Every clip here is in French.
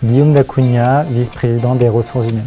Guillaume Dacugna, vice-président des ressources humaines.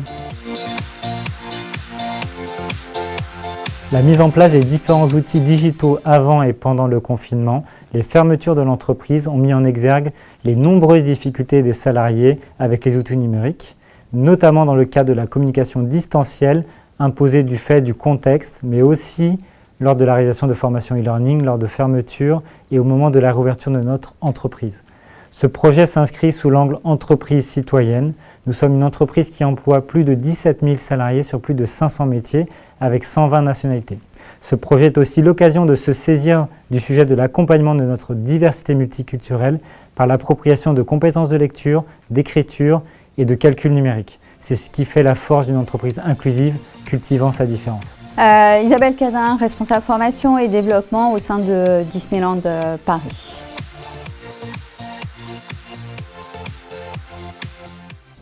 La mise en place des différents outils digitaux avant et pendant le confinement, les fermetures de l'entreprise ont mis en exergue les nombreuses difficultés des salariés avec les outils numériques, notamment dans le cadre de la communication distancielle imposée du fait du contexte, mais aussi lors de la réalisation de formations e-learning, lors de fermetures et au moment de la réouverture de notre entreprise. Ce projet s'inscrit sous l'angle entreprise citoyenne. Nous sommes une entreprise qui emploie plus de 17 000 salariés sur plus de 500 métiers avec 120 nationalités. Ce projet est aussi l'occasion de se saisir du sujet de l'accompagnement de notre diversité multiculturelle par l'appropriation de compétences de lecture, d'écriture et de calcul numérique. C'est ce qui fait la force d'une entreprise inclusive cultivant sa différence. Isabelle Cadin, responsable formation et développement au sein de Disneyland Paris.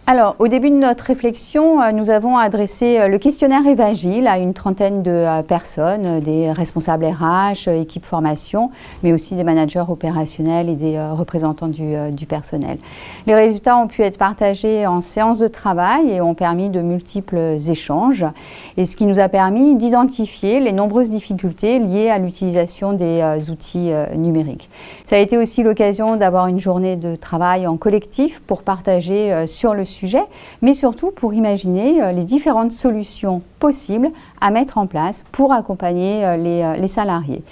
Alors, au début de notre réflexion, nous avons adressé le questionnaire Evagile à une trentaine de personnes, des responsables RH, équipe formation, mais aussi des managers opérationnels et des représentants du personnel. Les résultats ont pu être partagés en séance de travail et ont permis de multiples échanges, et ce qui nous a permis d'identifier les nombreuses difficultés liées à l'utilisation des outils numériques. Ça a été aussi l'occasion d'avoir une journée de travail en collectif pour partager sur le sujet, mais surtout pour imaginer les différentes solutions possibles à mettre en place pour accompagner les salariés.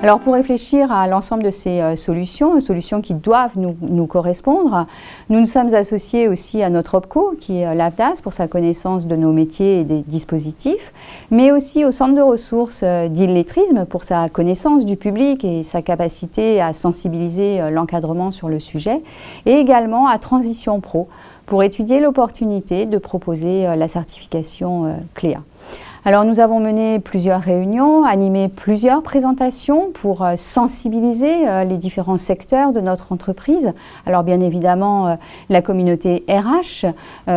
Alors pour réfléchir à l'ensemble de ces solutions qui doivent nous correspondre, nous nous sommes associés aussi à notre OPCO, qui est l'AFDAS, pour sa connaissance de nos métiers et des dispositifs, mais aussi au Centre de ressources d'illettrisme pour sa connaissance du public et sa capacité à sensibiliser l'encadrement sur le sujet, et également à Transition Pro pour étudier l'opportunité de proposer la certification CLEA. Alors nous avons mené plusieurs réunions, animé plusieurs présentations pour sensibiliser les différents secteurs de notre entreprise. Alors bien évidemment la communauté RH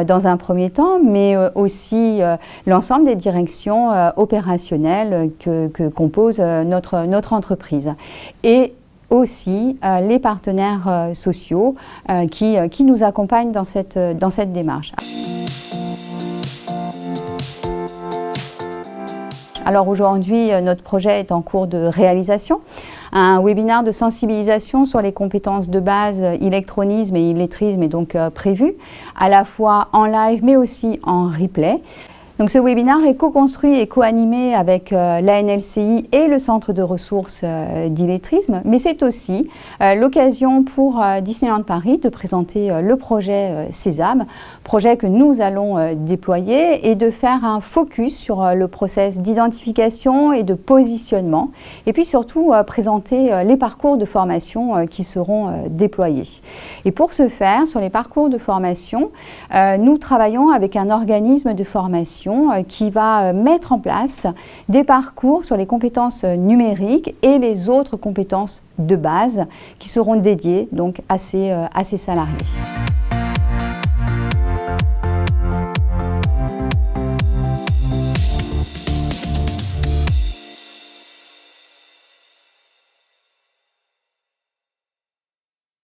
dans un premier temps, mais aussi l'ensemble des directions opérationnelles que compose notre entreprise. Et aussi les partenaires sociaux qui nous accompagnent dans cette démarche. Alors aujourd'hui, notre projet est en cours de réalisation. Un webinaire de sensibilisation sur les compétences de base illectronisme et illettrisme est donc prévu, à la fois en live mais aussi en replay. Donc ce webinaire est co-construit et co-animé avec l'ANLCI et le Centre de ressources d'illettrisme, mais c'est aussi l'occasion pour Disneyland Paris de présenter le projet Sésame, projet que nous allons déployer et de faire un focus sur le process d'identification et de positionnement, et puis surtout présenter les parcours de formation qui seront déployés. Et pour ce faire, sur les parcours de formation, nous travaillons avec un organisme de formation qui va mettre en place des parcours sur les compétences numériques et les autres compétences de base qui seront dédiées donc à ces salariés.